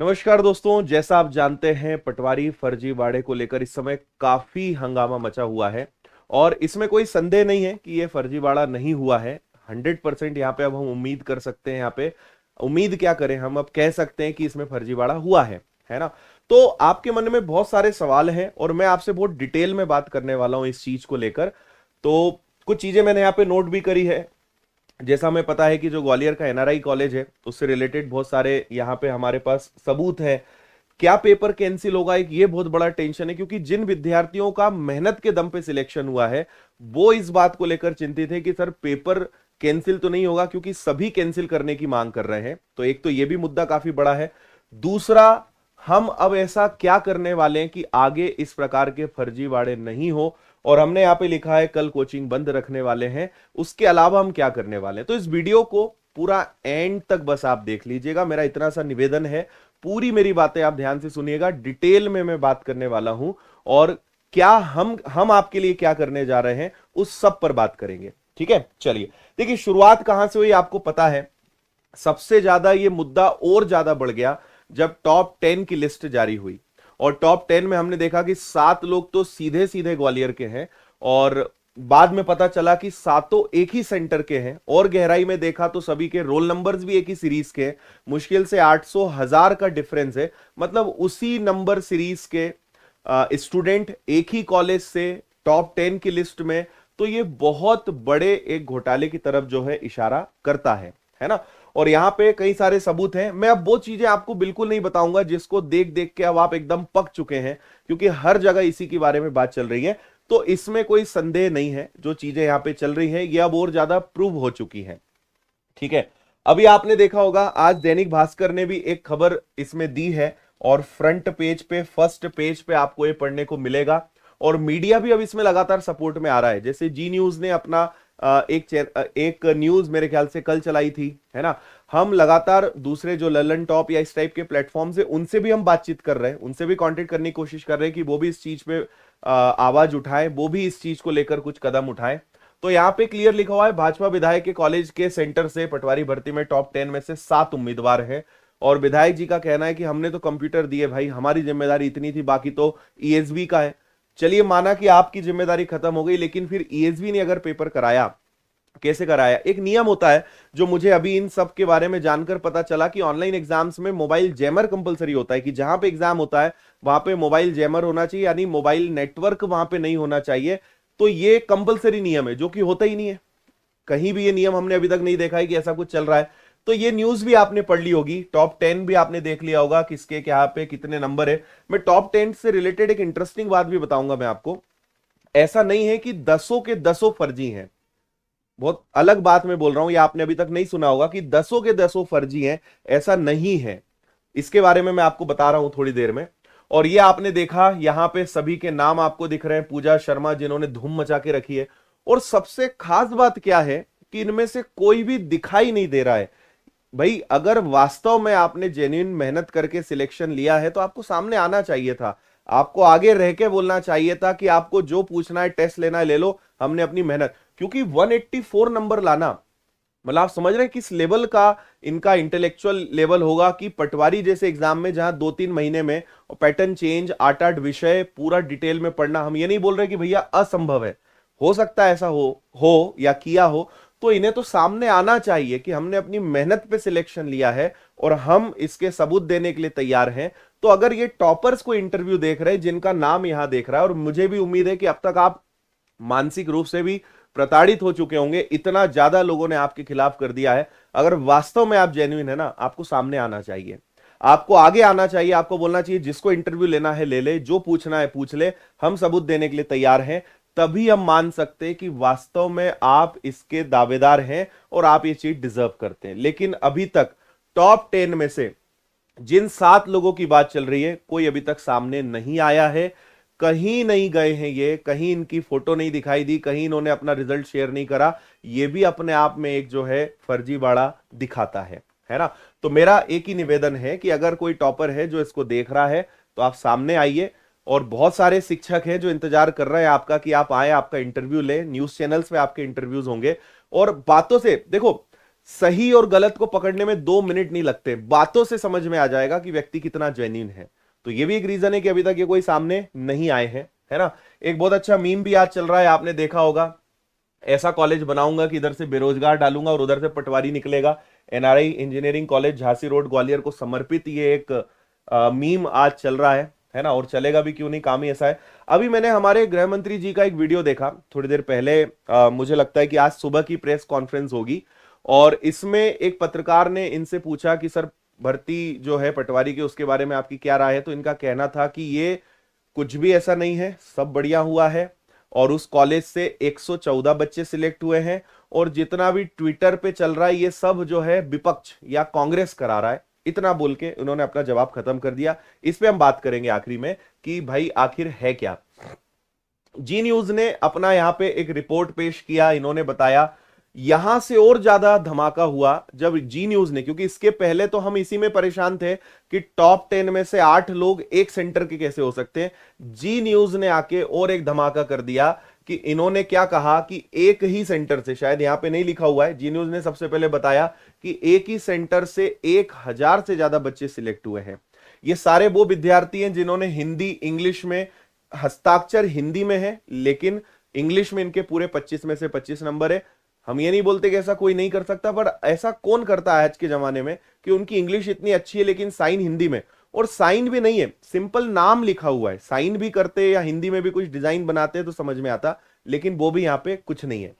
नमस्कार दोस्तों, जैसा आप जानते हैं पटवारी फर्जीवाड़े को लेकर इस समय काफी हंगामा मचा हुआ है। और इसमें कोई संदेह नहीं है कि यह फर्जीवाड़ा नहीं हुआ है। 100% यहाँ पे अब हम उम्मीद कर सकते हैं। यहाँ पे उम्मीद क्या करें, हम अब कह सकते हैं कि इसमें फर्जीवाड़ा हुआ है ना। तो आपके मन में बहुत सारे सवाल हैं और मैं आपसे बहुत डिटेल में बात करने वाला हूं इस चीज को लेकर। तो कुछ चीजें मैंने यहाँ पे नोट भी करी है। जैसा हमें पता है कि जो ग्वालियर का एनआरआई कॉलेज है उससे रिलेटेड बहुत सारे यहाँ पे हमारे पास सबूत है। क्या पेपर कैंसिल होगा, एक ये बहुत बड़ा टेंशन है, क्योंकि जिन विद्यार्थियों का मेहनत के दम पे सिलेक्शन हुआ है वो इस बात को लेकर चिंतित है कि सर पेपर कैंसिल तो नहीं होगा, क्योंकि सभी कैंसिल करने की मांग कर रहे हैं। तो एक तो ये भी मुद्दा काफी बड़ा है। दूसरा, हम अब ऐसा क्या करने वाले हैं कि आगे इस प्रकार के फर्जीवाड़े नहीं हो। और हमने यहां पे लिखा है कल कोचिंग बंद रखने वाले हैं। उसके अलावा हम क्या करने वाले हैं, तो इस वीडियो को पूरा एंड तक बस आप देख लीजिएगा। मेरा इतना सा निवेदन है, पूरी मेरी बातें आप ध्यान से सुनिएगा। डिटेल में मैं बात करने वाला हूं और क्या हम आपके लिए क्या करने जा रहे हैं उस सब पर बात करेंगे। ठीक है, चलिए। देखिए, शुरुआत कहां से हुई आपको पता है। सबसे ज्यादा ये मुद्दा और ज्यादा बढ़ गया जब टॉप 10 की लिस्ट जारी हुई। और टॉप 10 में हमने देखा कि 7 लोग तो सीधे सीधे ग्वालियर के हैं और बाद में पता चला कि सातों एक ही सेंटर के हैं। और गहराई में देखा तो सभी के रोल नंबर्स भी एक ही सीरीज के हैं। मुश्किल से 800 1000 का डिफरेंस है। मतलब उसी नंबर सीरीज के स्टूडेंट एक ही कॉलेज से टॉप 10 की लिस्ट में। तो ये बहुत बड़े एक घोटाले की तरफ जो है इशारा करता है ना। और यहां पे कई सारे सबूत हैं। मैं अब वो चीजें आपको बिल्कुल नहीं बताऊंगा जिसको देख देख के अब आप एकदम पक चुके हैं, क्योंकि हर जगह इसी के बारे में बात चल रही है। तो इसमें कोई संदेह नहीं है, जो चीजें यहां पे चल रही हैं ये अब और ज्यादा प्रूव हो चुकी हैं। ठीक है, अभी आपने देखा होगा आज दैनिक भास्कर ने भी एक खबर इसमें दी है और फ्रंट पेज पे, फर्स्ट पेज पे आपको ये पढ़ने को मिलेगा। और मीडिया भी अब इसमें लगातार सपोर्ट में आ रहा है। जैसे जी न्यूज ने अपना एक न्यूज मेरे ख्याल से कल चलाई थी, है ना। हम लगातार दूसरे जो ललन टॉप या इस टाइप के प्लेटफॉर्म से उनसे भी हम बातचीत कर रहे हैं, उनसे भी कांटेक्ट करने की कोशिश कर रहे हैं कि वो भी इस चीज पे आवाज उठाएं, वो भी इस चीज को लेकर कुछ कदम उठाएं। तो यहाँ पे क्लियर लिखा हुआ है, भाजपा विधायक के कॉलेज के सेंटर से पटवारी भर्ती में टॉप 10 में से 7 उम्मीदवार हैं। और विधायक जी का कहना है कि हमने तो कंप्यूटर दिए भाई, हमारी जिम्मेदारी इतनी थी, बाकी तो ईएसबी का है। चलिए, माना कि आपकी जिम्मेदारी खत्म हो गई, लेकिन फिर ईएसबी ने अगर पेपर कराया, कैसे कराया। एक नियम होता है जो मुझे अभी इन सब के बारे में जानकर पता चला कि ऑनलाइन एग्जाम्स में मोबाइल जैमर कंपलसरी होता है, कि जहां पे एग्जाम होता है वहां पे मोबाइल जैमर होना चाहिए, यानी मोबाइल नेटवर्क वहां पे नहीं होना चाहिए। तो ये कंपलसरी नियम है, जो कि होता ही नहीं है। कहीं भी ये नियम हमने अभी तक नहीं देखा है कि ऐसा कुछ चल रहा है। तो ये न्यूज भी आपने पढ़ ली होगी, टॉप 10 भी आपने देख लिया होगा किसके क्या पे कितने नंबर है। मैं टॉप 10 से रिलेटेड एक इंटरेस्टिंग बात भी बताऊंगा मैं आपको। ऐसा नहीं है कि 10 के 10 फर्जी हैं। बहुत अलग बात मैं बोल रहा हूं, ये आपने अभी तक नहीं सुना होगा कि 10 के 10 फर्जी हैं। ऐसा नहीं है। इसके बारे में मैं आपको बता रहा हूं थोड़ी देर में। और ये आपने देखा, यहां पे सभी के नाम आपको दिख रहे हैं। पूजा शर्मा जिन्होंने धूम मचा के रखी है। और सबसे खास बात क्या है कि इनमें से कोई भी दिखाई नहीं दे रहा है। भाई, अगर वास्तव में आपने जेन्युइन मेहनत करके सिलेक्शन लिया है तो आपको सामने आना चाहिए था। आपको आगे रह के बोलना चाहिए था कि आपको जो पूछना है, टेस्ट लेना है, ले लो, हमने अपनी मेहनत। क्योंकि 184 नंबर लाना, मतलब आप समझ रहे हैं किस लेवल का इनका इंटेलेक्चुअल लेवल होगा। कि पटवारी जैसे एग्जाम में जहां 2-3 महीने में पैटर्न चेंज, 8-8 विषय पूरा डिटेल में पढ़ना, हम ये नहीं बोल रहे कि भैया असंभव है, हो सकता है ऐसा हो या किया हो। तो इन्हें तो सामने आना चाहिए कि हमने अपनी मेहनत पे सिलेक्शन लिया है और हम इसके सबूत देने के लिए तैयार हैं। तो अगर ये टॉपर्स को इंटरव्यू देख रहे हैं, जिनका नाम यहां देख रहा है, और मुझे भी उम्मीद है कि अब तक आप मानसिक रूप से भी प्रताड़ित हो चुके होंगे, इतना ज्यादा लोगों ने आपके खिलाफ कर दिया है। अगर वास्तव में आप जेन्युइन है ना, आपको सामने आना चाहिए, आपको आगे आना चाहिए। आपको बोलना चाहिए जिसको इंटरव्यू लेना है ले ले, जो पूछना है पूछ ले, हम सबूत देने के लिए तैयार हैं। तभी हम मान सकते हैं कि वास्तव में आप इसके दावेदार हैं और आप ये चीज डिजर्व करते हैं। लेकिन अभी तक टॉप 10 में से जिन 7 लोगों की बात चल रही है, कोई अभी तक सामने नहीं आया है। कहीं नहीं गए हैं ये, कहीं इनकी फोटो नहीं दिखाई दी, कहीं इन्होंने अपना रिजल्ट शेयर नहीं करा। ये भी अपने आप में एक जो है फर्जीवाड़ा दिखाता है ना। तो मेरा एक ही निवेदन है कि अगर कोई टॉपर है जो इसको देख रहा है तो आप सामने आइए। और बहुत सारे शिक्षक हैं जो इंतजार कर रहे हैं आपका कि आप आए, आपका इंटरव्यू ले। न्यूज चैनल्स पे आपके इंटरव्यूज होंगे। और बातों से देखो, सही और गलत को पकड़ने में 2 मिनट नहीं लगते, बातों से समझ में आ जाएगा कि व्यक्ति कितना जेन्युइन है। तो ये भी एक रीजन है कि अभी तक ये कोई सामने नहीं आए हैं, है ना। एक बहुत अच्छा मीम भी आज चल रहा है, आपने देखा होगा, ऐसा कॉलेज बनाऊंगा कि इधर से बेरोजगार डालूंगा और उधर से पटवारी निकलेगा। NRI engineering college Jhansi road Gwalior को समर्पित ये एक मीम आज चल रहा है ना, और चलेगा भी, क्यों नहीं, काम ही ऐसा है। अभी मैंने हमारे गृह मंत्री जी का एक वीडियो देखा थोड़ी देर पहले, मुझे लगता है कि आज सुबह की प्रेस कॉन्फ्रेंस होगी, और इसमें एक पत्रकार ने इनसे पूछा कि सर भर्ती जो है पटवारी की उसके बारे में आपकी क्या राय है। तो इनका कहना था कि ये कुछ भी ऐसा नहीं है, सब बढ़िया हुआ है, और उस कॉलेज से 114 बच्चे सिलेक्ट हुए हैं, और जितना भी ट्विटर पे चल रहा है ये सब जो है विपक्ष या कांग्रेस करा रहा है। इतना बोल के उन्होंने अपना जवाब खत्म कर दिया। इस पे हम बात करेंगे आखिरी में कि भाई आखिर है क्या। जी न्यूज ने अपना यहां पे एक रिपोर्ट पेश किया, इन्होंने बताया, यहां से और ज्यादा धमाका हुआ जब जी न्यूज ने, क्योंकि इसके पहले तो हम इसी में परेशान थे कि टॉप 10 में से 8 लोग एक सेंटर के कैसे हो सकते हैं। जी न्यूज ने आके और एक धमाका कर दिया कि इन्होंने क्या कहा कि एक ही सेंटर से, शायद यहां पे नहीं लिखा हुआ है, जी न्यूज ने सबसे पहले बताया कि एक ही सेंटर से 1000 से ज्यादा बच्चे सिलेक्ट हुए हैं। ये सारे वो विद्यार्थी हैं जिन्होंने हिंदी इंग्लिश में, हस्ताक्षर हिंदी में है लेकिन इंग्लिश में इनके पूरे 25 में से 25 नंबर है। हम ये नहीं बोलते कि ऐसा कोई नहीं कर सकता, पर ऐसा कौन करता है आज के जमाने में कि उनकी इंग्लिश इतनी अच्छी है लेकिन साइन हिंदी में, और साइन भी नहीं है, सिंपल नाम लिखा हुआ है। साइन भी करते या हिंदी में भी कुछ डिजाइन बनाते तो समझ में आता, लेकिन वो भी यहां पे कुछ नहीं है।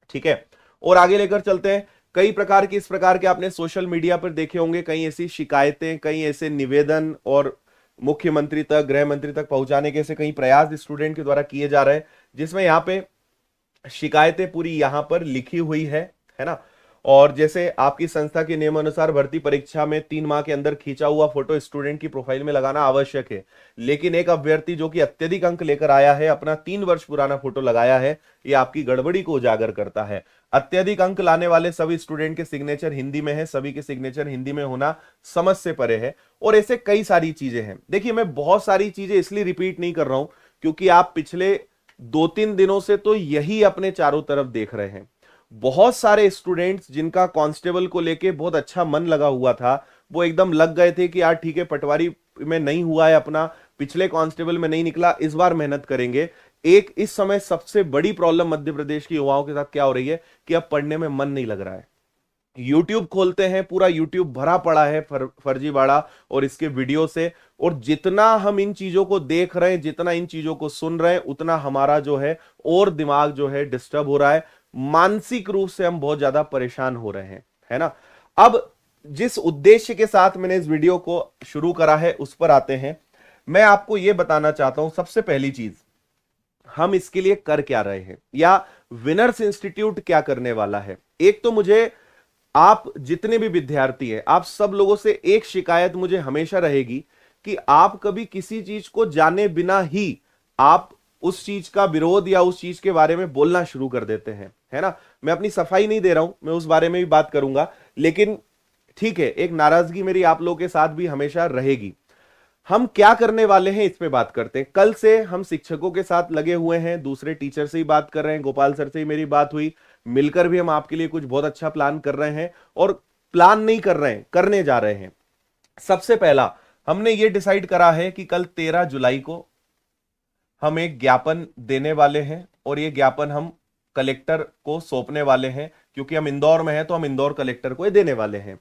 ठीक है, और आगे लेकर चलते हैं। कई प्रकार की, इस प्रकार के आपने सोशल मीडिया पर देखे होंगे, कई ऐसी शिकायतें, कई ऐसे निवेदन और मुख्यमंत्री तक, गृह मंत्री तक पहुंचाने के ऐसे कई प्रयास स्टूडेंट के द्वारा किए जा रहे हैं, जिसमें यहां पे शिकायतें पूरी यहां पर लिखी हुई है ना। और जैसे आपकी संस्था के नियमानुसार भर्ती परीक्षा में 3 माह के अंदर खींचा हुआ फोटो स्टूडेंट की प्रोफाइल में लगाना आवश्यक है, लेकिन एक अभ्यर्थी जो कि अत्यधिक अंक लेकर आया है अपना 3 वर्ष पुराना फोटो लगाया है, ये आपकी गड़बड़ी को उजागर करता है। अत्यधिक अंक लाने वाले सभी स्टूडेंट के सिग्नेचर हिंदी में है, सभी के सिग्नेचर हिंदी में होना समझ से परे है, और ऐसे कई सारी चीजें हैं। देखिए, मैं बहुत सारी चीजें इसलिए रिपीट नहीं कर रहा हूं क्योंकि आप पिछले 2-3 दिनों से तो यही अपने चारों तरफ देख रहे हैं। बहुत सारे स्टूडेंट्स जिनका कांस्टेबल को लेके बहुत अच्छा मन लगा हुआ था, वो एकदम लग गए थे कि यार ठीक है, पटवारी में नहीं हुआ है अपना, पिछले कांस्टेबल में नहीं निकला, इस बार मेहनत करेंगे। एक इस समय सबसे बड़ी प्रॉब्लम मध्य प्रदेश के युवाओं के साथ क्या हो रही है कि अब पढ़ने में मन नहीं लग रहा है। यूट्यूब खोलते हैं, पूरा यूट्यूब भरा पड़ा है फर्जीवाड़ा और इसके वीडियो से, और जितना हम इन चीजों को देख रहे हैं, जितना इन चीजों को सुन रहे हैं, उतना हमारा जो है और दिमाग जो है डिस्टर्ब हो रहा है, मानसिक रूप से हम बहुत ज्यादा परेशान हो रहे हैं, है ना। अब जिस उद्देश्य के साथ मैंने इस वीडियो को शुरू करा है उस पर आते हैं। मैं आपको यह बताना चाहता हूं, सबसे पहली चीज, हम इसके लिए कर क्या रहे हैं या विनर्स इंस्टीट्यूट क्या करने वाला है। एक तो मुझे, आप जितने भी विद्यार्थी हैं, आप सब लोगों से एक शिकायत मुझे हमेशा रहेगी कि आप कभी किसी चीज को जाने बिना ही आप उस चीज का विरोध या उस चीज के बारे में बोलना शुरू कर देते हैं, है ना। मैं अपनी सफाई नहीं दे रहा हूं, मैं उस बारे में भी बात करूंगा, लेकिन ठीक है, एक नाराजगी मेरी आप लोगों के साथ भी हमेशा रहेगी। हम क्या करने वाले हैं इस पे बात करते हैं। कल से हम शिक्षकों के साथ लगे हुए हैं, दूसरे टीचर से ही बात कर रहे हैं, गोपाल सर से ही मेरी बात हुई, मिलकर भी हम आपके लिए कुछ बहुत अच्छा प्लान कर रहे हैं, और प्लान नहीं कर रहे हैं, करने जा रहे हैं। सबसे पहला हमने ये डिसाइड करा है कि कल 13 जुलाई को हम एक ज्ञापन देने वाले हैं, और ये ज्ञापन हम कलेक्टर को सौंपने वाले हैं, क्योंकि हम इंदौर में हैं तो हम इंदौर कलेक्टर को ये देने वाले हैं।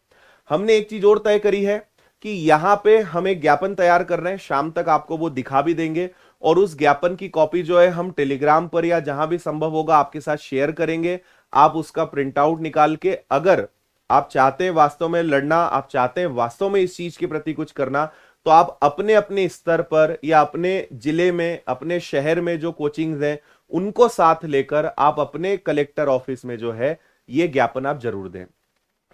हमने एक चीज और तय करी है कि यहां पे हम एक ज्ञापन तैयार कर रहे हैं, शाम तक आपको वो दिखा भी देंगे, और उस ज्ञापन की कॉपी जो है हम टेलीग्राम पर या जहां भी संभव होगा आपके साथ शेयर करेंगे। आप उसका प्रिंट आउट निकाल के, अगर आप चाहते हैं वास्तव में लड़ना, आप चाहते हैं वास्तव में इस चीज के प्रति कुछ करना, तो आप अपने अपने स्तर पर या अपने जिले में, अपने शहर में जो कोचिंग्स हैं उनको साथ लेकर आप अपने कलेक्टर ऑफिस में जो है ये ज्ञापन आप जरूर दें।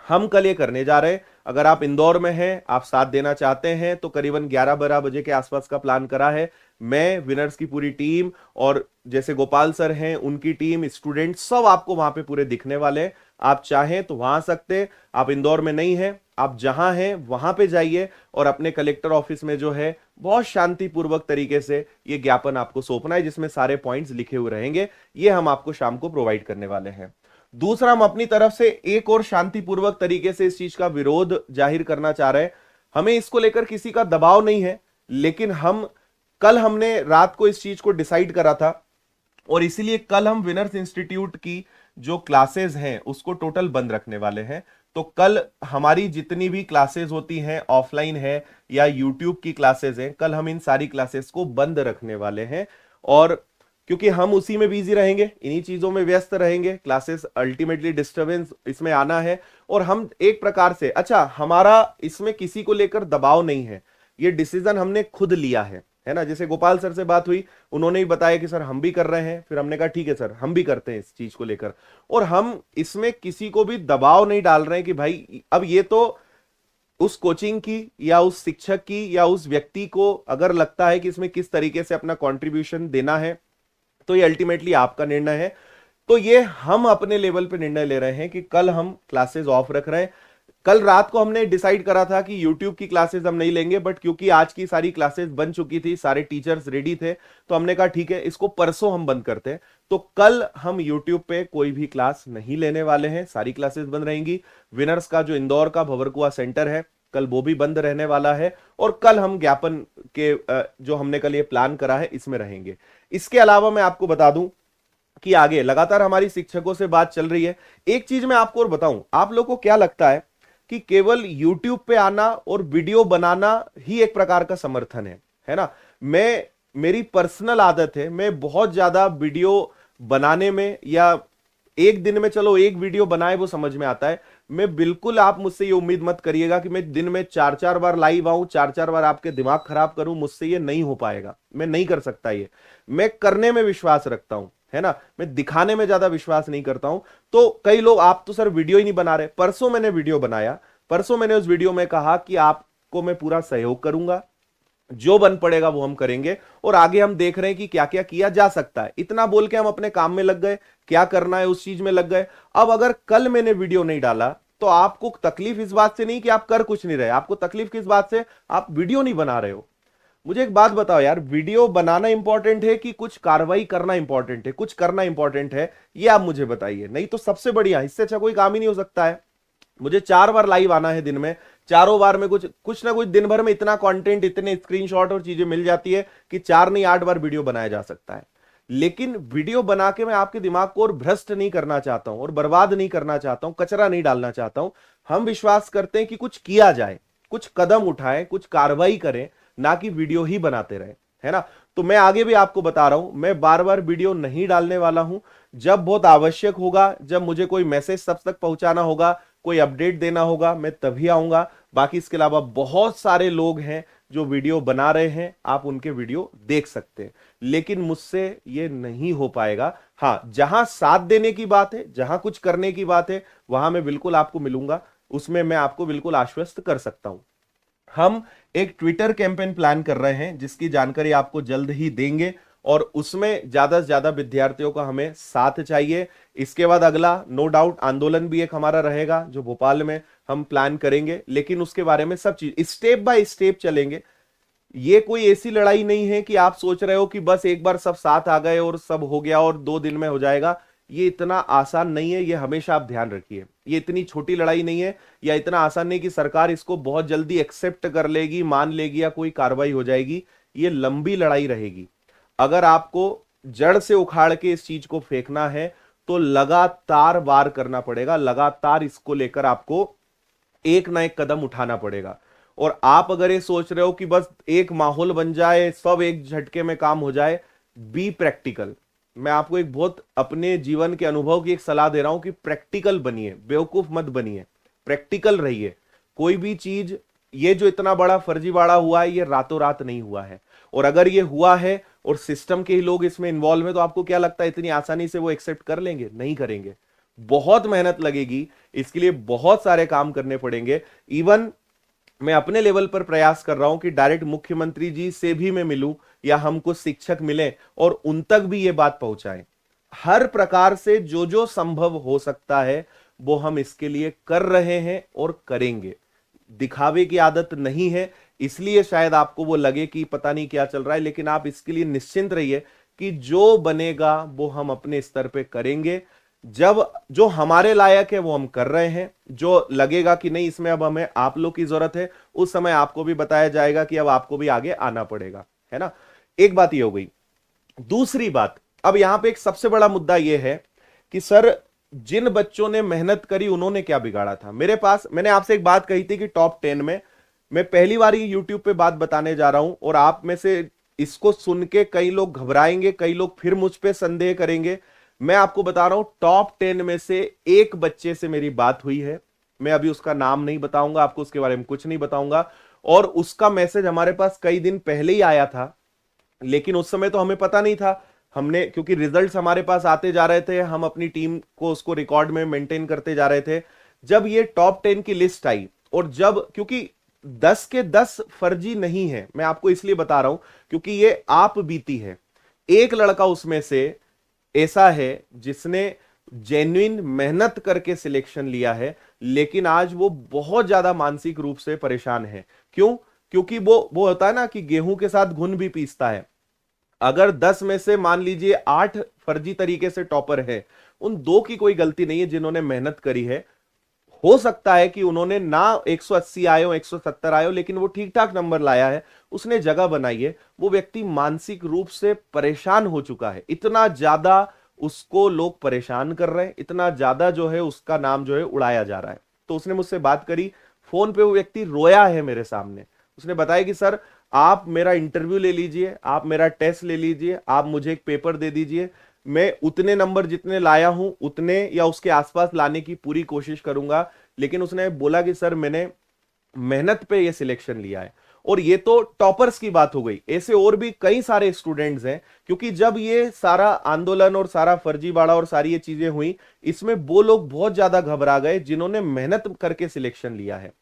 हम कल ये करने जा रहे हैं। अगर आप इंदौर में हैं, आप साथ देना चाहते हैं, तो करीबन 11-12 बजे के आसपास का प्लान करा है। मैं, विनर्स की पूरी टीम, और जैसे गोपाल सर हैं उनकी टीम, स्टूडेंट, सब आपको वहां पे पूरे दिखने वाले हैं। आप चाहें तो वहां आ सकते, आप इंदौर में नहीं हैं, आप जहां हैं वहां पे जाइए और अपने कलेक्टर ऑफिस में जो है बहुत शांतिपूर्वक तरीके से ये ज्ञापन आपको सौंपना है, जिसमें सारे पॉइंट्स लिखे हुए रहेंगे। ये हम आपको शाम को प्रोवाइड करने वाले हैं। दूसरा, हम अपनी तरफ से एक और शांतिपूर्वक तरीके से इस चीज का विरोध जाहिर करना चाह रहे हैं। हमें इसको लेकर किसी का दबाव नहीं है, लेकिन हमने रात को इस चीज को डिसाइड करा था और इसीलिए कल हम विनर्स इंस्टीट्यूट की जो क्लासेस हैं उसको टोटल बंद रखने वाले हैं। तो कल हमारी जितनी भी क्लासेस होती हैं, ऑफलाइन है या यूट्यूब की क्लासेस हैं, कल हम इन सारी क्लासेस को बंद रखने वाले हैं। और क्योंकि हम उसी में बिजी रहेंगे, इन्हीं चीजों में व्यस्त रहेंगे, क्लासेस अल्टीमेटली डिस्टरबेंस इसमें आना है। और हम एक प्रकार से, अच्छा, हमारा इसमें किसी को लेकर दबाव नहीं है, ये डिसीजन हमने खुद लिया है ना। जैसे गोपाल सर से बात हुई, उन्होंने ही बताया कि सर हम भी कर रहे हैं, फिर हमने कहा ठीक है सर हम भी करते हैं इस चीज को लेकर। और हम इसमें किसी को भी दबाव नहीं डाल रहे हैं कि भाई अब ये तो उस कोचिंग की या उस शिक्षक की या उस व्यक्ति को अगर लगता है कि इसमें किस तरीके से अपना कंट्रीब्यूशन देना है तो ये अल्टीमेटली आपका निर्णय है। तो ये हम अपने लेवल पे निर्णय ले रहे हैं कि कल हम क्लासेस ऑफ रख रहे हैं। कल रात को हमने डिसाइड करा था कि YouTube की क्लासेस हम नहीं लेंगे, बट क्योंकि आज की सारी क्लासेस बन चुकी थी, सारे टीचर्स रेडी थे, तो हमने कहा ठीक है इसको परसों हम बंद करते हैं। तो कल हम YouTube पे कोई भी क्लास नहीं लेने वाले हैं, सारी क्लासेस बंद रहेंगी। विनर्स का जो इंदौर का भंवरकुआ सेंटर है कल वो भी बंद रहने वाला है। और कल हम ज्ञापन के जो हमने कल ये प्लान करा है इसमें रहेंगे। इसके अलावा मैं आपको बता दूं कि आगे लगातार हमारी शिक्षकों से बात चल रही है। एक चीज मैं आपको और बताऊं, आप लोगों को क्या लगता है कि केवल YouTube पे आना और वीडियो बनाना ही एक प्रकार का समर्थन है ना। मेरी पर्सनल आदत है, मैं बहुत ज्यादा वीडियो बनाने में, या एक दिन में चलो एक वीडियो बनाए वो समझ में आता है। मैं बिल्कुल, आप मुझसे ये उम्मीद मत करिएगा कि मैं दिन में 4-4 बार लाइव आऊं, 4-4 बार आपके दिमाग खराब करूं, मुझसे ये नहीं हो पाएगा, मैं नहीं कर सकता ये। मैं करने में विश्वास रखता हूं, है ना, मैं दिखाने में ज्यादा विश्वास नहीं करता हूं। तो कई लोग, आप तो सर वीडियो ही नहीं बना रहे। परसों मैंने वीडियो बनाया, परसों मैंने उस वीडियो में कहा कि आपको मैं पूरा सहयोग करूंगा, जो बन पड़ेगा वो हम करेंगे, और आगे हम देख रहे हैं कि क्या क्या किया जा सकता है। इतना बोल के हम अपने काम में लग गए, क्या करना है उस चीज में लग गए। अब अगर कल मैंने वीडियो नहीं डाला तो आपको तकलीफ इस बात से नहीं कि आप कर कुछ नहीं रहे, आपको तकलीफ किस बात से, आप वीडियो नहीं बना रहे हो। मुझे एक बात बताओ यार, वीडियो बनाना इंपॉर्टेंट है कि कुछ कार्रवाई करना इंपॉर्टेंट है, कुछ करना इंपॉर्टेंट है, ये आप मुझे बताइए। नहीं तो सबसे बढ़िया, इससे अच्छा कोई काम ही नहीं हो सकता है। मुझे 4 बार लाइव आना है दिन में, चारों बार में कुछ ना कुछ दिन भर में इतना कंटेंट, इतने स्क्रीनशॉट और चीजें मिल जाती है कि 4 नहीं 8 बार वीडियो बनाया जा सकता है। लेकिन वीडियो बना के मैं आपके दिमाग को और भ्रष्ट नहीं करना चाहता हूं और बर्बाद नहीं करना चाहता हूं, कचरा नहीं डालना चाहता हूं। हम विश्वास करते हैं कि कुछ किया जाए, कुछ कदम उठाएं, कुछ कार्रवाई करें, ना कि वीडियो ही बनाते रहे, है ना। तो मैं आगे भी आपको बता रहा हूं, मैं बार बार वीडियो नहीं डालने वाला हूं। जब बहुत आवश्यक होगा, जब मुझे कोई मैसेज सब तक पहुंचाना होगा, कोई अपडेट देना होगा, मैं तभी आऊंगा। बाकी इसके अलावा बहुत सारे लोग हैं जो वीडियो बना रहे हैं, आप उनके वीडियो देख सकते हैं, लेकिन मुझसे ये नहीं हो पाएगा। हाँ, जहां साथ देने की बात है, जहां कुछ करने की बात है, वहां मैं बिल्कुल आपको मिलूंगा, उसमें मैं आपको बिल्कुल आश्वस्त कर सकता हूं। हम एक ट्विटर कैंपेन प्लान कर रहे हैं जिसकी जानकारी आपको जल्द ही देंगे, और उसमें ज्यादा से ज्यादा विद्यार्थियों का हमें साथ चाहिए। इसके बाद अगला नो डाउट आंदोलन भी एक हमारा रहेगा जो भोपाल में हम प्लान करेंगे, लेकिन उसके बारे में सब चीज स्टेप बाय स्टेप चलेंगे। ये कोई ऐसी लड़ाई नहीं है कि आप सोच रहे हो कि बस एक बार सब साथ आ गए और सब हो गया और 2 दिन में हो जाएगा। ये इतना आसान नहीं है, ये हमेशा आप ध्यान रखिए। ये इतनी छोटी लड़ाई नहीं है, या इतना आसान नहीं कि सरकार इसको बहुत जल्दी एक्सेप्ट कर लेगी, मान लेगी या कोई कार्रवाई हो जाएगी। ये लंबी लड़ाई रहेगी। अगर आपको जड़ से उखाड़ के इस चीज को फेंकना है तो लगातार वार करना पड़ेगा, लगातार इसको लेकर आपको एक ना एक कदम उठाना पड़ेगा। और आप अगर ये सोच रहे हो कि बस एक माहौल बन जाए, सब एक झटके में काम हो जाए, बी प्रैक्टिकल। मैं आपको एक बहुत अपने जीवन के अनुभव की एक सलाह दे रहा हूं कि प्रैक्टिकल बनिए, बेवकूफ मत बनिए, प्रैक्टिकल रहिए। कोई भी चीज, ये जो इतना बड़ा फर्जीवाड़ा हुआ है ये रातों रात नहीं हुआ है, और अगर ये हुआ है और सिस्टम के ही लोग इसमें इन्वॉल्व है, तो आपको क्या लगता है इतनी आसानी से वो एक्सेप्ट कर लेंगे? नहीं करेंगे। बहुत मेहनत लगेगी, इसके लिए बहुत सारे काम करने पड़ेंगे। इवन मैं अपने लेवल पर प्रयास कर रहा हूं कि डायरेक्ट मुख्यमंत्री जी से भी मैं मिलूं, या हमको शिक्षक मिले और उन तक भी ये बात पहुंचाएं। हर प्रकार से जो जो संभव हो सकता है वो हम इसके लिए कर रहे हैं और करेंगे। दिखावे की आदत नहीं है, इसलिए शायद आपको वो लगे कि पता नहीं क्या चल रहा है, लेकिन आप इसके लिए निश्चिंत रहिए कि जो बनेगा वो हम अपने स्तर पे करेंगे। जब जो हमारे लायक है वो हम कर रहे हैं, जो लगेगा कि नहीं इसमें अब हमें आप लोग की जरूरत है, उस समय आपको भी बताया जाएगा कि अब आपको भी आगे आना पड़ेगा, है ना। एक बात ये हो गई। दूसरी बात, अब यहां पे एक सबसे बड़ा मुद्दा यह है कि सर जिन बच्चों ने मेहनत करी उन्होंने क्या बिगाड़ा था। मेरे पास, मैंने आपसे एक बात कही थी कि टॉप 10 में, मैं पहली बार ये यूट्यूब पे बात बताने जा रहा हूं और आप में से इसको सुन के कई लोग घबराएंगे, कई लोग फिर मुझ पे संदेह करेंगे। मैं आपको बता रहा हूं टॉप 10 में से एक बच्चे से मेरी बात हुई है। मैं अभी उसका नाम नहीं बताऊंगा आपको, उसके बारे में कुछ नहीं बताऊंगा। और उसका मैसेज हमारे पास कई दिन पहले ही आया था, लेकिन उस समय तो हमें पता नहीं था। हमने, क्योंकि रिजल्ट्स हमारे पास आते जा रहे थे, हम अपनी टीम को उसको रिकॉर्ड में मेंटेन करते जा रहे थे। जब ये टॉप 10 की लिस्ट आई, और जब, क्योंकि 10 के 10 फर्जी नहीं है, मैं आपको इसलिए बता रहा हूं क्योंकि ये आप बीती है। एक लड़का उसमें से ऐसा है जिसने जेन्युइन मेहनत करके सिलेक्शन लिया है, लेकिन आज वो बहुत ज्यादा मानसिक रूप से परेशान है। क्यों? क्योंकि वो होता है ना कि गेहूं के साथ घुन भी पीसता है। अगर 10 में से मान लीजिए 8 फर्जी तरीके से टॉपर है, उन 2 की कोई गलती नहीं है जिन्होंने मेहनत करी है। हो सकता है कि उन्होंने ना 180 आए हो, 170 आए हो, लेकिन वो ठीक ठाक नंबर लाया है, उसने जगह बनाई है। वो व्यक्ति मानसिक रूप से परेशान हो चुका है, इतना ज्यादा उसको लोग परेशान कर रहे हैं, इतना ज्यादा जो है उसका नाम जो है उड़ाया जा रहा है। तो उसने मुझसे बात करी, फोन पे वो व्यक्ति रोया है मेरे सामने। उसने बताया कि सर आप मेरा इंटरव्यू ले लीजिए, आप मेरा टेस्ट ले लीजिए, आप मुझे एक पेपर दे दीजिए, मैं उतने नंबर जितने लाया हूं उतने या उसके आसपास लाने की पूरी कोशिश करूंगा। लेकिन उसने बोला कि सर मैंने मेहनत पे ये सिलेक्शन लिया है। और ये तो टॉपर्स की बात हो गई, ऐसे और भी कई सारे स्टूडेंट्स हैं। क्योंकि जब ये सारा आंदोलन और सारा फर्जीवाड़ा और सारी ये चीजें हुई, इसमें वो लोग बहुत ज्यादा घबरा गए जिन्होंने मेहनत करके सिलेक्शन लिया है।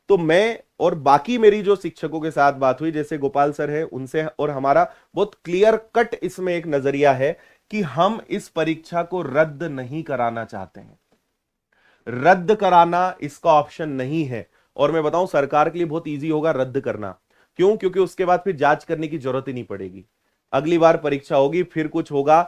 तो मैं और बाकी मेरी जो शिक्षकों के साथ बात हुई, जैसे गोपाल सर है, उनसे और हमारा बहुत क्लियर कट इसमें एक नजरिया है कि हम इस परीक्षा को रद्द नहीं कराना चाहते हैं। रद्द कराना इसका ऑप्शन नहीं है। और मैं बताऊं सरकार के लिए बहुत इजी होगा रद्द करना। क्यों? क्योंकि उसके बाद फिर जांच करने की जरूरत ही नहीं पड़ेगी। अगली बार परीक्षा होगी, फिर कुछ होगा,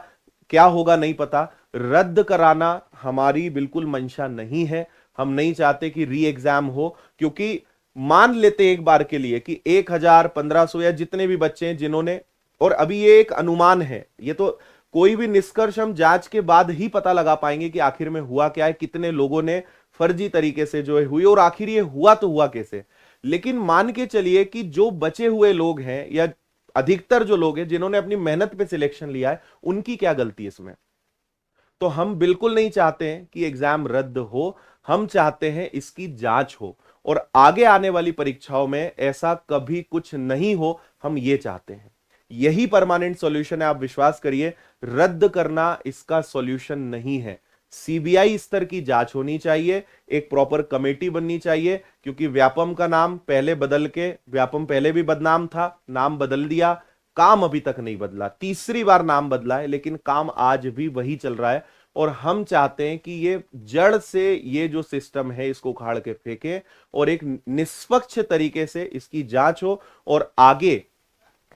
क्या होगा नहीं पता। रद्द कराना हमारी बिल्कुल मंशा नहीं है। हम नहीं चाहते कि री एग्जाम हो, क्योंकि मान लेते एक बार के लिए कि 1000, 1500 या जितने भी बच्चे हैं जिन्होंने, और अभी ये एक अनुमान है, ये तो कोई भी निष्कर्ष हम जांच के बाद ही पता लगा पाएंगे कि आखिर में हुआ क्या है, कितने लोगों ने फर्जी तरीके से जो है हुई, और आखिर ये हुआ तो हुआ कैसे। लेकिन मान के चलिए कि जो बचे हुए लोग हैं या अधिकतर जो लोग हैं जिन्होंने अपनी मेहनत पे सिलेक्शन लिया है, उनकी क्या गलती है इसमें। तो हम बिल्कुल नहीं चाहते हैं कि एग्जाम रद्द हो, हम चाहते हैं इसकी जांच हो और आगे आने वाली परीक्षाओं में ऐसा कभी कुछ नहीं हो, हम ये चाहते हैं। यही परमानेंट सॉल्यूशन है, आप विश्वास करिए। रद्द करना इसका सॉल्यूशन नहीं है। सीबीआई स्तर की जांच होनी चाहिए, एक प्रॉपर कमेटी बननी चाहिए। क्योंकि व्यापम का नाम पहले बदल के, व्यापम पहले भी बदनाम था, नाम बदल दिया, काम अभी तक नहीं बदला, तीसरी बार नाम बदला है, लेकिन काम आज भी वही चल रहा है। और हम चाहते हैं कि ये जड़ से ये जो सिस्टम है इसको उखाड़ के फेंके और एक निष्पक्ष तरीके से इसकी जांच हो और आगे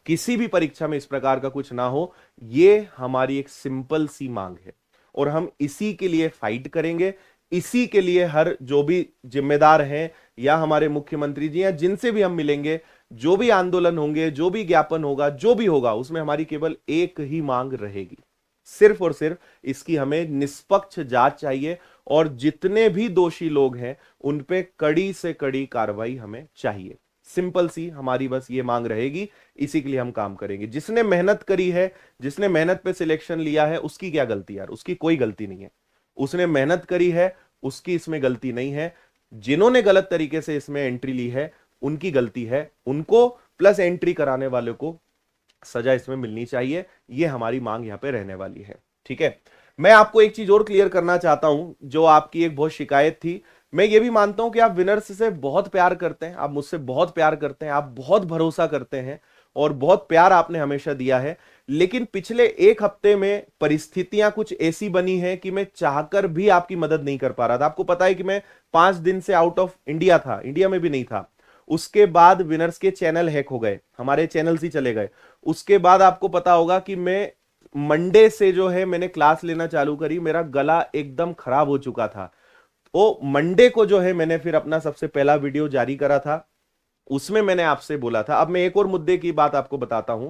किसी भी परीक्षा में इस प्रकार का कुछ ना हो। ये हमारी एक सिंपल सी मांग है और हम इसी के लिए फाइट करेंगे। इसी के लिए हर जो भी जिम्मेदार हैं या हमारे मुख्यमंत्री जी या जिनसे भी हम मिलेंगे, जो भी आंदोलन होंगे, जो भी ज्ञापन होगा, जो भी होगा, उसमें हमारी केवल एक ही मांग रहेगी, सिर्फ और सिर्फ इसकी हमें निष्पक्ष जांच चाहिए और जितने भी दोषी लोग हैं उन पे कड़ी से कड़ी कार्रवाई हमें चाहिए। सिंपल सी हमारी बस ये मांग रहेगी, इसी के लिए हम काम करेंगे। जिसने मेहनत करी है, जिसने मेहनत पे सिलेक्शन लिया है, उसकी क्या गलती यार? उसकी कोई गलती नहीं है। उसने मेहनत करी है, उसकी इसमें गलती नहीं है। जिन्होंने गलत तरीके से इसमें एंट्री ली है उनकी गलती है, उनको प्लस एंट्री कराने वालों को सजा इसमें मिलनी चाहिए। ये हमारी मांग यहां पे रहने वाली है। ठीक है, मैं आपको एक चीज और क्लियर करना चाहता हूं, जो आपकी एक बहुत शिकायत थी। मैं ये भी मानता हूं कि आप विनर्स से बहुत प्यार करते हैं, आप मुझसे बहुत प्यार करते हैं, आप बहुत भरोसा करते हैं और बहुत प्यार आपने हमेशा दिया है। लेकिन पिछले एक हफ्ते में परिस्थितियां कुछ ऐसी बनी है कि मैं चाहकर भी आपकी मदद नहीं कर पा रहा था। आपको पता है कि मैं 5 दिन से आउट ऑफ इंडिया था, इंडिया में भी नहीं था। उसके बाद विनर्स के चैनल हैक हो गए, हमारे चैनल्स ही चले गए। उसके बाद आपको पता होगा कि मैं मंडे से जो है मैंने क्लास लेना चालू करी, मेरा गला एकदम खराब हो चुका था। वो मंडे को जो है मैंने फिर अपना सबसे पहला वीडियो जारी करा था, उसमें मैंने आपसे बोला था। अब मैं एक और मुद्दे की बात आपको बताता हूं।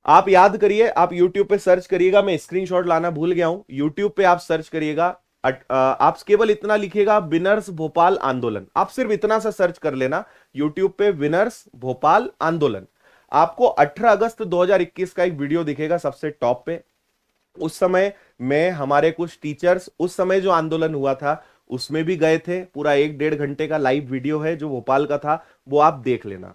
आप याद करिए, आप YouTube पे सर्च करिएगा, मैं स्क्रीनशॉट लाना भूल गया हूं। YouTube पे आप सर्च करिएगा, आप केवल इतना लिखिएगा विनर्स भोपाल आंदोलन, आप सिर्फ इतना सा सर्च कर लेना YouTube पे, विनर्स भोपाल आंदोलन। आपको 18 अगस्त 2021 का एक वीडियो दिखेगा सबसे टॉप पे। उस समय मैं, हमारे कुछ टीचर्स, उस समय जो आंदोलन हुआ था उसमें भी गए थे। पूरा 1-1.5 घंटे का लाइव वीडियो है जो भोपाल का था, वो आप देख लेना।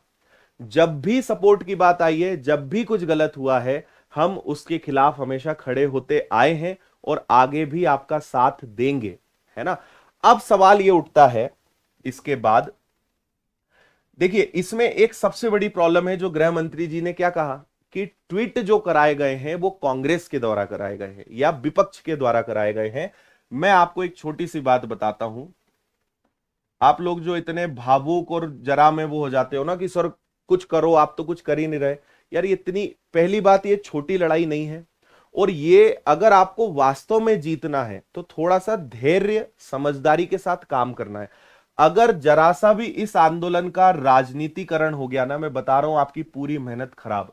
जब भी सपोर्ट की बात आई है, जब भी कुछ गलत हुआ है, हम उसके खिलाफ हमेशा खड़े होते आए हैं और आगे भी आपका साथ देंगे, है ना। अब सवाल ये उठता है इसके बाद, देखिए इसमें एक सबसे बड़ी प्रॉब्लम है जो गृह मंत्री जी ने क्या कहा कि ट्वीट जो कराए गए हैं वो कांग्रेस के द्वारा कराए गए हैं या विपक्ष के द्वारा कराए गए हैं। मैं आपको एक छोटी सी बात बताता हूं। आप लोग जो इतने भावुक और जरा में वो हो जाते हो ना कि सर कुछ करो, आप तो कुछ कर ही नहीं रहे। यार ये इतनी, पहली बात, ये छोटी लड़ाई नहीं है। और ये अगर आपको वास्तव में जीतना है तो थोड़ा सा धैर्य समझदारी के साथ काम करना है। अगर जरा सा भी इस आंदोलन का राजनीतिकरण हो गया ना, मैं बता रहा हूं आपकी पूरी मेहनत खराब।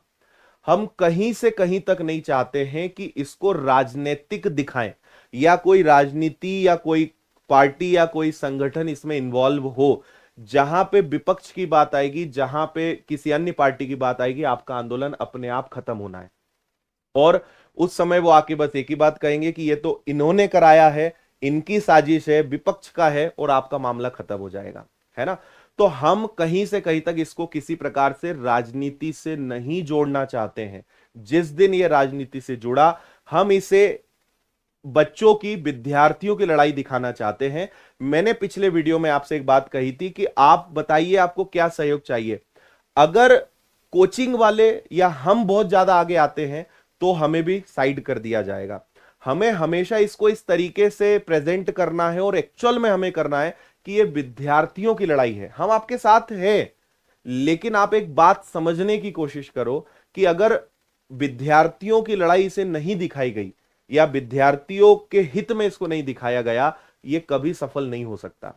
हम कहीं से कहीं तक नहीं चाहते हैं कि इसको राजनीतिक दिखाएं या कोई राजनीति या कोई पार्टी या कोई संगठन इसमें इन्वॉल्व हो। जहां पे विपक्ष की बात आएगी, जहां पे किसी अन्य पार्टी की बात आएगी, आपका आंदोलन अपने आप खत्म होना है। और उस समय वो आके बस एक ही बात कहेंगे कि ये तो इन्होंने कराया है, इनकी साजिश है, विपक्ष का है, और आपका मामला खत्म हो जाएगा, है ना। तो हम कहीं से कहीं तक इसको किसी प्रकार से राजनीति से नहीं जोड़ना चाहते हैं। जिस दिन ये राजनीति से जुड़ा, हम इसे बच्चों की, विद्यार्थियों की लड़ाई दिखाना चाहते हैं। मैंने पिछले वीडियो में आपसे एक बात कही थी कि आप बताइए आपको क्या सहयोग चाहिए। अगर कोचिंग वाले या हम बहुत ज्यादा आगे आते हैं तो हमें भी साइड कर दिया जाएगा। हमें हमेशा इसको इस तरीके से प्रेजेंट करना है और एक्चुअल में हमें करना है कि ये विद्यार्थियों की लड़ाई है। हम आपके साथ हैं, लेकिन आप एक बात समझने की कोशिश करो कि अगर विद्यार्थियों की लड़ाई से नहीं दिखाई गई या विद्यार्थियों के हित में इसको नहीं दिखाया गया, ये कभी सफल नहीं हो सकता।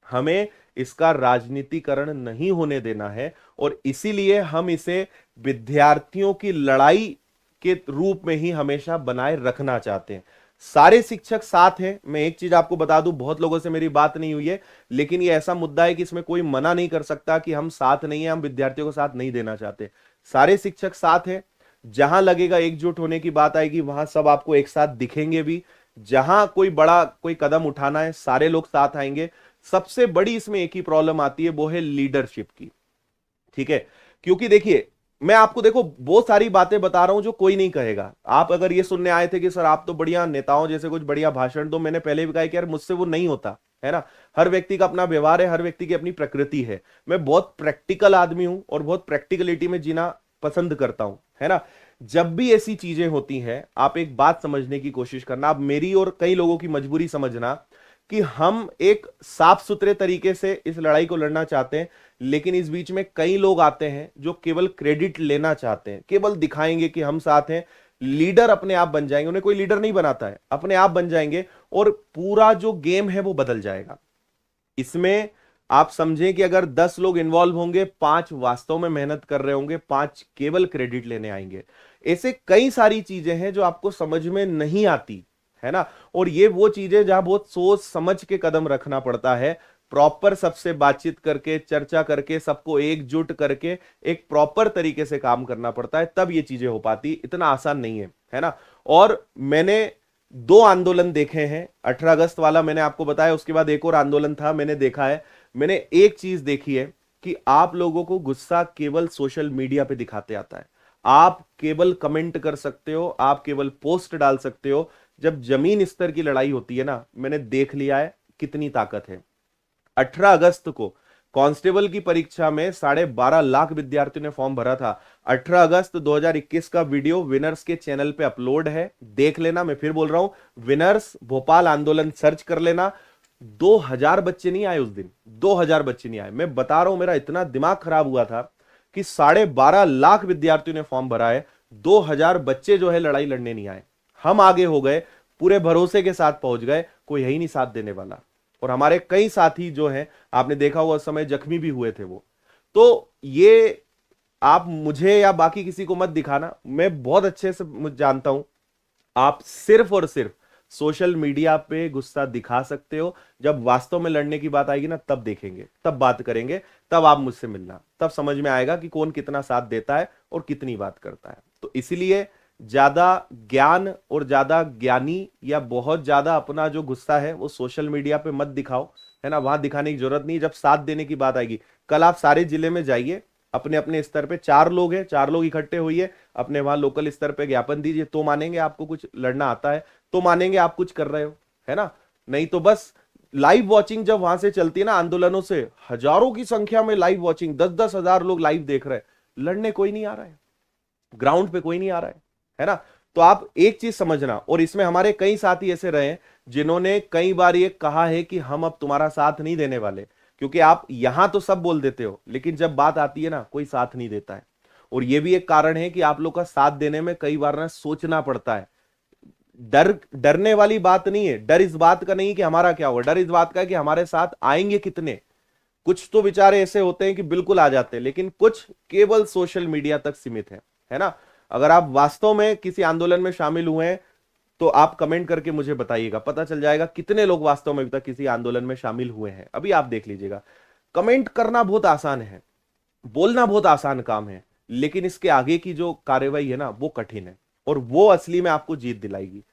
हमें इसका राजनीतिकरण नहीं होने देना है और इसीलिए हम इसे विद्यार्थियों की लड़ाई के रूप में ही हमेशा बनाए रखना चाहते हैं। सारे शिक्षक साथ हैं। मैं एक चीज आपको बता दूं, बहुत लोगों से मेरी बात नहीं हुई है, लेकिन ये ऐसा मुद्दा है कि इसमें कोई मना नहीं कर सकता कि हम साथ नहीं है, हम विद्यार्थियों को साथ नहीं देना चाहते। सारे शिक्षक साथ हैं। जहां लगेगा एकजुट होने की बात आएगी वहां सब आपको एक साथ दिखेंगे भी। जहां कोई बड़ा कोई कदम उठाना है, सारे लोग साथ आएंगे। सबसे बड़ी इसमें एक ही प्रॉब्लम आती है, वो है लीडरशिप की, ठीक है। क्योंकि देखिए, मैं आपको देखो बहुत सारी बातें बता रहा हूं जो कोई नहीं कहेगा। आप अगर ये सुनने आए थे कि सर आप तो बढ़िया नेताओं जैसे कुछ बढ़िया भाषण दो, मैंने पहले भी कहा कि यार मुझसे वो नहीं होता, है ना। हर व्यक्ति का अपना व्यवहार है, हर व्यक्ति की अपनी प्रकृति है। मैं बहुत प्रैक्टिकल आदमी हूं और बहुत प्रैक्टिकलिटी में जीना पसंद करता हूं, है ना। जब भी ऐसी चीजें होती हैं, आप एक बात समझने की कोशिश करना, आप मेरी और कई लोगों की मजबूरी समझना कि हम एक साफ सुथरे तरीके से इस लड़ाई को लड़ना चाहते हैं, लेकिन इस बीच में कई लोग आते हैं जो केवल क्रेडिट लेना चाहते हैं, केवल दिखाएंगे कि हम साथ हैं। लीडर अपने आप बन जाएंगे, उन्हें कोई लीडर नहीं बनाता है, अपने आप बन जाएंगे और पूरा जो गेम है वो बदल जाएगा। इसमें आप समझें कि अगर 10 लोग इन्वॉल्व होंगे, 5 वास्तव में मेहनत कर रहे होंगे, 5 केवल क्रेडिट लेने आएंगे। ऐसे कई सारी चीजें हैं जो आपको समझ में नहीं आती, है ना। और ये वो चीजें जहां बहुत सोच समझ के कदम रखना पड़ता है, प्रॉपर सबसे बातचीत करके, चर्चा करके, सबको एकजुट करके एक प्रॉपर तरीके से काम करना पड़ता है, तब ये चीजें हो पाती। इतना आसान नहीं है ना। और मैंने 2 आंदोलन देखे हैं। 18 अगस्त वाला मैंने आपको बताया, उसके बाद एक और आंदोलन था, मैंने देखा है। मैंने एक चीज देखी है कि आप लोगों को गुस्सा केवल सोशल मीडिया पे दिखाते आता है। आप केवल कमेंट कर सकते हो, आप केवल पोस्ट डाल सकते हो। जब जमीन स्तर की लड़ाई होती है ना, मैंने देख लिया है कितनी ताकत है। 18 अगस्त को कांस्टेबल की परीक्षा में 12.5 लाख विद्यार्थियों ने फॉर्म भरा था। 18 अगस्त 2021 का वीडियो विनर्स के चैनल पे अपलोड है, देख लेना। मैं फिर बोल रहा हूं, विनर्स भोपाल आंदोलन सर्च कर लेना। 2000 बच्चे नहीं आए उस दिन, 2000 बच्चे नहीं आए। मैं बता रहा हूं, मेरा इतना दिमाग खराब हुआ था कि 12.5 लाख विद्यार्थियों ने फॉर्म भरा है, 2000 बच्चे जो है लड़ाई लड़ने नहीं आए, हम आगे हो गए, पूरे भरोसे के साथ पहुंच गए, कोई है ही नहीं साथ देने वाला। और हमारे कई साथी जो हैं, आपने देखा हुआ उस समय जख्मी भी हुए थे वो। तो ये आप मुझे या बाकी किसी को मत दिखाना, मैं बहुत अच्छे से मुझे जानता हूं, आप सिर्फ और सिर्फ सोशल मीडिया पे गुस्सा दिखा सकते हो। जब वास्तव में लड़ने की बात आएगी ना, तब देखेंगे, तब बात करेंगे, तब आप मुझसे मिलना, तब समझ में आएगा कि कौन कितना साथ देता है और कितनी बात करता है। तो इसीलिए ज्यादा ज्ञान और ज्यादा ज्ञानी या बहुत ज्यादा अपना जो गुस्सा है वो सोशल मीडिया पे मत दिखाओ, है ना, वहां दिखाने की जरूरत नहीं। जब साथ देने की बात आएगी, कल आप सारे जिले में जाइए, अपने अपने स्तर पे 4 लोग हैं, 4 लोग इकट्ठे होइए, अपने वहां लोकल स्तर पे ज्ञापन दीजिए, तो मानेंगे आपको कुछ लड़ना आता है, तो मानेंगे आप कुछ कर रहे हो, है ना। नहीं तो बस लाइव वॉचिंग जब वहां से चलती है ना, आंदोलनों से हजारों की संख्या में लाइव वॉचिंग, 10-10 हजार लोग लाइव देख रहे हैं, लड़ने कोई नहीं आ रहा है, ग्राउंड पे कोई नहीं आ रहा है ना। तो आप एक चीज समझना, और इसमें हमारे कई साथी ऐसे रहे हैं जिन्होंने कई बार ये कहा है कि हम अब तुम्हारा साथ नहीं देने वाले, क्योंकि आप यहां तो सब बोल देते हो, लेकिन जब बात आती है ना, कोई साथ नहीं देता है। और ये भी एक कारण है कि आप लोग का साथ देने में कई बार ना सोचना पड़ता है। डरने वाली बात नहीं है, डर इस बात का नहीं कि हमारा क्या होगा, डर इस बात का है कि हमारे साथ आएंगे कितने। कुछ तो बेचारे ऐसे होते हैं कि बिल्कुल आ जाते हैं, लेकिन कुछ केवल सोशल मीडिया तक सीमित है ना। अगर आप वास्तव में किसी आंदोलन में शामिल हुए हैं तो आप कमेंट करके मुझे बताइएगा, पता चल जाएगा कितने लोग वास्तव में अभी तक किसी आंदोलन में शामिल हुए हैं। अभी आप देख लीजिएगा, कमेंट करना बहुत आसान है, बोलना बहुत आसान काम है, लेकिन इसके आगे की जो कार्रवाई है ना, वो कठिन है, और वो असली में आपको जीत दिलाएगी।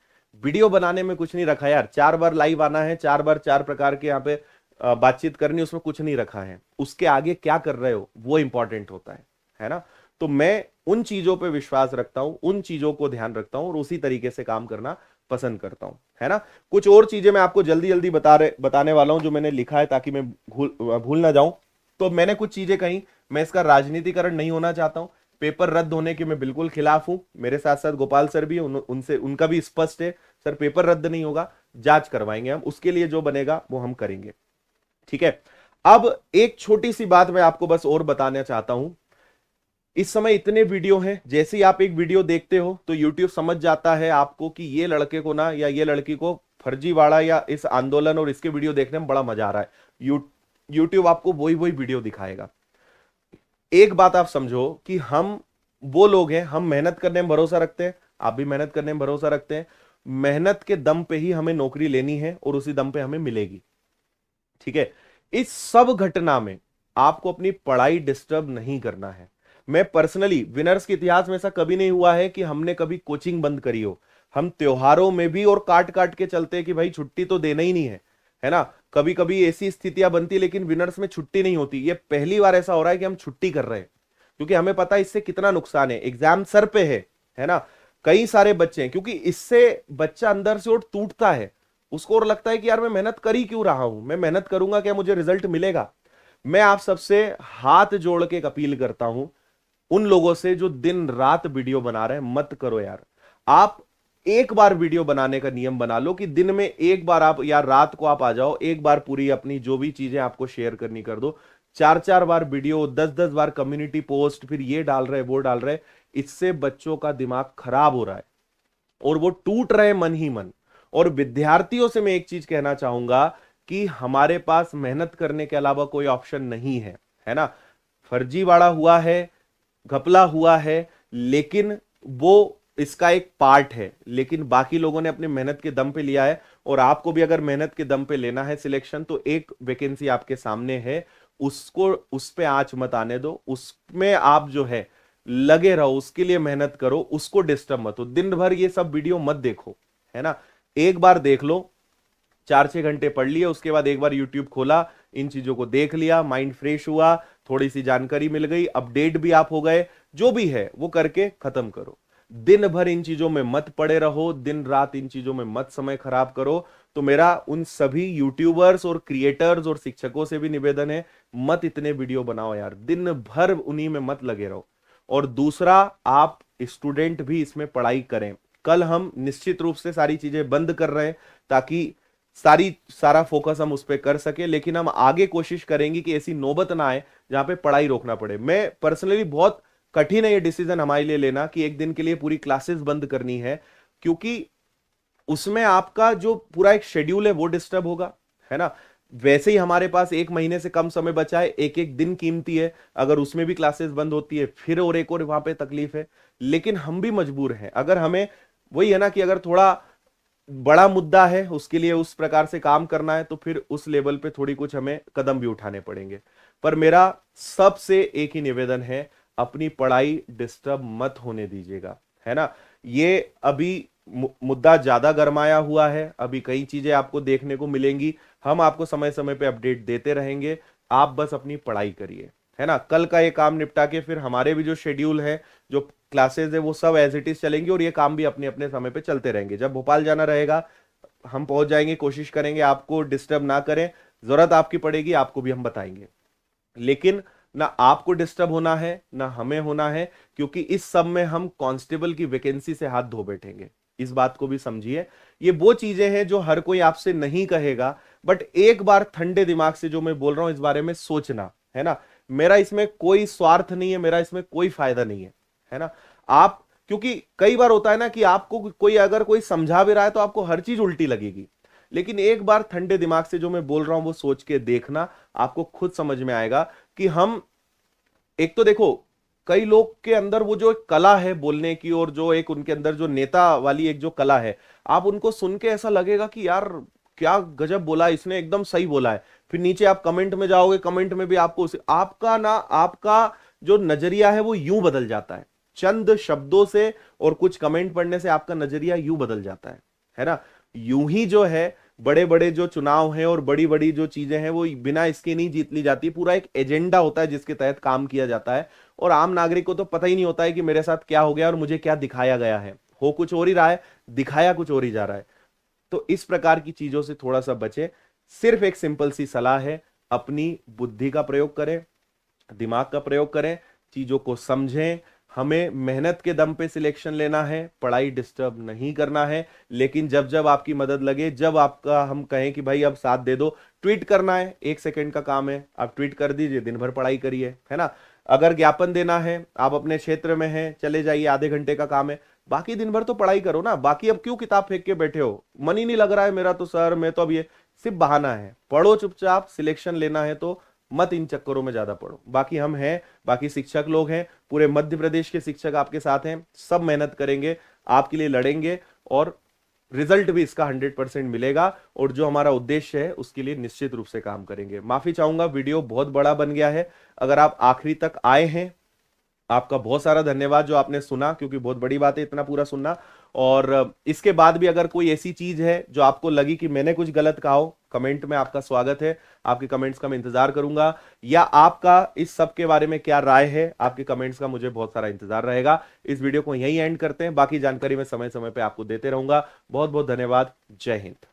वीडियो बनाने में कुछ नहीं रखा यार, 4 बार लाइव आना है, 4 बार 4 प्रकार के यहाँ पे बातचीत करनी, उसमें कुछ नहीं रखा है। उसके आगे क्या कर रहे हो वो इंपॉर्टेंट होता है ना। तो मैं उन चीजों पे विश्वास रखता हूं, उन चीजों को ध्यान रखता हूं और उसी तरीके से काम करना पसंद करता हूं, है ना। कुछ और चीजें मैं आपको जल्दी जल्दी बताने वाला हूं जो मैंने लिखा है, ताकि मैं भूल ना जाऊं। तो मैंने कुछ चीजें कही, मैं इसका राजनीतिकरण नहीं होना चाहता हूं, पेपर रद्द होने के मैं बिल्कुल खिलाफ हूं। मेरे साथ साथ गोपाल सर भी, उनसे उनका भी स्पष्ट है, सर पेपर रद्द नहीं होगा, जांच करवाएंगे हम, उसके लिए जो बनेगा वो हम करेंगे, ठीक है। अब एक छोटी सी बात मैं आपको बस और बताना चाहता हूं। इस समय इतने वीडियो हैं, जैसे ही आप एक वीडियो देखते हो तो YouTube समझ जाता है आपको कि ये लड़के को ना, या ये लड़की को फर्जीवाड़ा या इस आंदोलन और इसके वीडियो देखने में बड़ा मजा आ रहा है। YouTube आपको वही वही वीडियो दिखाएगा। एक बात आप समझो कि हम वो लोग हैं, हम मेहनत करने में भरोसा रखते हैं, आप भी मेहनत करने में भरोसा रखते हैं, मेहनत के दम पे ही हमें नौकरी लेनी है और उसी दम पे हमें मिलेगी, ठीक है। इस सब घटना में आपको अपनी पढ़ाई डिस्टर्ब नहीं करना है। मैं पर्सनली, विनर्स के इतिहास में ऐसा कभी नहीं हुआ है कि हमने कभी कोचिंग बंद करी हो। हम त्योहारों में भी और काट काट के चलते हैं कि भाई छुट्टी तो देना ही नहीं है ना। कभी कभी ऐसी स्थितियां बनती है, लेकिन विनर्स में छुट्टी नहीं होती। ये पहली बार ऐसा हो रहा है कि हम छुट्टी कर रहे हैं, क्योंकि हमें पता है इससे कितना नुकसान है। एग्जाम सर पे है ना। कई सारे बच्चे हैं, क्योंकि इससे बच्चा अंदर से और टूटता है, उसको और लगता है कि यार मैं मेहनत कर ही क्यों रहा हूं, मैं मेहनत करूंगा क्या, मुझे रिजल्ट मिलेगा। मैं आप सबसे हाथ जोड़ के एक अपील करता हूं, उन लोगों से जो दिन रात वीडियो बना रहे हैं, मत करो यार। आप एक बार वीडियो बनाने का नियम बना लो कि दिन में एक बार आप, या रात को आप आ जाओ, एक बार पूरी अपनी जो भी चीजें आपको शेयर करनी कर दो। 4-4 बार वीडियो, 10-10 बार कम्युनिटी पोस्ट, फिर ये डाल रहे वो डाल रहे, इससे बच्चों का दिमाग खराब हो रहा है और वो टूट रहे मन ही मन। और विद्यार्थियों से मैं एक चीज कहना चाहूंगा कि हमारे पास मेहनत करने के अलावा कोई ऑप्शन नहीं है ना। फर्जीवाड़ा हुआ है, घपला हुआ है, लेकिन वो इसका एक पार्ट है, लेकिन बाकी लोगों ने अपनी मेहनत के दम पे लिया है। और आपको भी अगर मेहनत के दम पे लेना है सिलेक्शन, तो एक वैकेंसी आपके सामने है, उसको, उस पे आंच मत आने दो, उसमें आप जो है लगे रहो, उसके लिए मेहनत करो, उसको डिस्टर्ब मत हो। दिन भर ये सब वीडियो मत देखो, है ना। एक बार देख लो, 4-6 घंटे पढ़ लिए, उसके बाद एक बार यूट्यूब खोला, इन चीजों को देख लिया, माइंड फ्रेश हुआ, थोड़ी सी जानकारी मिल गई, अपडेट भी आप हो गए, जो भी है वो करके खत्म करो। दिन भर इन चीजों में मत पड़े रहो, दिन रात इन चीजों में मत समय खराब करो। तो मेरा उन सभी यूट्यूबर्स और क्रिएटर्स और शिक्षकों से भी निवेदन है, मत इतने वीडियो बनाओ यार, दिन भर उन्हीं में मत लगे रहो। और दूसरा, आप स्टूडेंट भी इसमें पढ़ाई करें। कल हम निश्चित रूप से सारी चीजें बंद कर रहे हैं ताकि सारा फोकस हम उस पर कर सके, लेकिन हम आगे कोशिश करेंगे कि ऐसी नौबत ना आए जहां पे पढ़ाई रोकना पड़े। मैं पर्सनली बहुत कठिन है ये डिसीजन हमारे लिए लेना कि एक दिन के लिए पूरी क्लासेस बंद करनी है, क्योंकि उसमें आपका जो पूरा एक शेड्यूल है वो डिस्टर्ब होगा, है ना। वैसे ही हमारे पास एक महीने से कम समय बचा है, एक एक दिन कीमती है, अगर उसमें भी क्लासेस बंद होती है फिर और एक और वहां पे तकलीफ है। लेकिन हम भी मजबूर हैं, अगर हमें वही है ना कि अगर थोड़ा बड़ा मुद्दा है उसके लिए उस प्रकार से काम करना है तो फिर उस लेवल पे थोड़ी कुछ हमें कदम भी उठाने पड़ेंगे। पर मेरा सबसे एक ही निवेदन है, अपनी पढ़ाई डिस्टर्ब मत होने दीजिएगा, है ना। ये अभी मुद्दा ज्यादा गरमाया हुआ है, अभी कई चीजें आपको देखने को मिलेंगी, हम आपको समय समय पे अपडेट देते रहेंगे। आप बस अपनी पढ़ाई करिए, है ना। कल का ये काम निपटा के फिर हमारे भी जो शेड्यूल है, जो क्लासेस है, वो सब एज इट इज चलेंगी और ये काम भी अपने अपने समय पे चलते रहेंगे। जब भोपाल जाना रहेगा हम पहुंच जाएंगे, कोशिश करेंगे आपको डिस्टर्ब ना करें, जरूरत आपकी पड़ेगी आपको भी हम बताएंगे। लेकिन ना आपको डिस्टर्ब होना है ना हमें होना है, क्योंकि इस सब में हम कांस्टेबल की वैकेंसी से हाथ धो बैठेंगे। इस बात को भी समझिए, ये वो चीजें हैं जो हर कोई आपसे नहीं कहेगा, बट एक बार ठंडे दिमाग से जो मैं बोल रहा हूं इस बारे में सोचना, है ना। मेरा इसमें कोई स्वार्थ नहीं है, मेरा इसमें कोई फायदा नहीं है ना। आप, क्योंकि कई बार होता है ना कि आपको कोई अगर कोई समझा भी रहा है तो आपको हर चीज उल्टी लगेगी, लेकिन एक बार ठंडे दिमाग से जो मैं बोल रहा हूं वो सोच के देखना, आपको खुद समझ में आएगा कि हम, एक तो देखो कई लोग के अंदर वो जो एक कला है बोलने की, और जो एक उनके अंदर जो नेता वाली एक जो कला है, आप उनको सुन के ऐसा लगेगा कि यार क्या गजब बोला इसने, एकदम सही बोला है। फिर नीचे आप कमेंट में जाओगे, कमेंट में भी आपको आपका ना, आपका जो नजरिया है वो यूं बदल जाता है चंद शब्दों से, और कुछ कमेंट पढ़ने से आपका नजरिया यूं बदल जाता है ना। यूं ही जो है बड़े बड़े जो चुनाव हैं और बड़ी बड़ी जो चीजें हैं वो बिना इसके नहीं जीत ली जाती, पूरा एक एजेंडा होता है जिसके तहत काम किया जाता है। और आम नागरिक को तो पता ही नहीं होता है कि मेरे साथ क्या हो गया और मुझे क्या दिखाया गया है, हो कुछ और ही रहा है, दिखाया कुछ और ही जा रहा है। तो इस प्रकार की चीजों से थोड़ा सा बचे। सिर्फ एक सिंपल सी सलाह है, अपनी बुद्धि का प्रयोग करें, दिमाग का प्रयोग करें, चीजों को समझें। हमें मेहनत के दम पे सिलेक्शन लेना है, पढ़ाई डिस्टर्ब नहीं करना है। लेकिन जब जब आपकी मदद लगे, जब आपका हम कहें कि भाई अब साथ दे दो, ट्वीट करना है, 1 सेकंड का काम है, आप ट्वीट कर दीजिए, दिन भर पढ़ाई करिए, है ना। अगर ज्ञापन देना है, आप अपने क्षेत्र में हैं, चले जाइए, आधे घंटे का काम है, बाकी दिन भर तो पढ़ाई करो ना। बाकी अब क्यों किताब फेंक के बैठे हो, मन ही नहीं लग रहा है मेरा तो सर, मैं तो अब ये सिर्फ बहाना है। पढ़ो चुपचाप, सिलेक्शन लेना है तो मत इन चक्करों में ज्यादा पढ़ो। बाकी हम हैं, बाकी शिक्षक लोग हैं, पूरे मध्य प्रदेश के शिक्षक आपके साथ हैं, सब मेहनत करेंगे, आपके लिए लड़ेंगे, और रिजल्ट भी इसका 100% मिलेगा। और जो हमारा उद्देश्य है उसके लिए निश्चित रूप से काम करेंगे। माफी चाहूंगा, वीडियो बहुत बड़ा बन गया है। अगर आप आखिरी तक आए हैं, आपका बहुत सारा धन्यवाद जो आपने सुना, क्योंकि बहुत बड़ी बात है इतना पूरा सुनना। और इसके बाद भी अगर कोई ऐसी चीज है जो आपको लगी कि मैंने कुछ गलत कहा हो, कमेंट में आपका स्वागत है, आपके कमेंट्स का मैं इंतजार करूंगा। या आपका इस सब के बारे में क्या राय है, आपके कमेंट्स का मुझे बहुत सारा इंतजार रहेगा। इस वीडियो को यहीं एंड करते हैं, बाकी जानकारी मैं समय समय पे आपको देते रहूंगा। बहुत बहुत धन्यवाद। जय हिंद।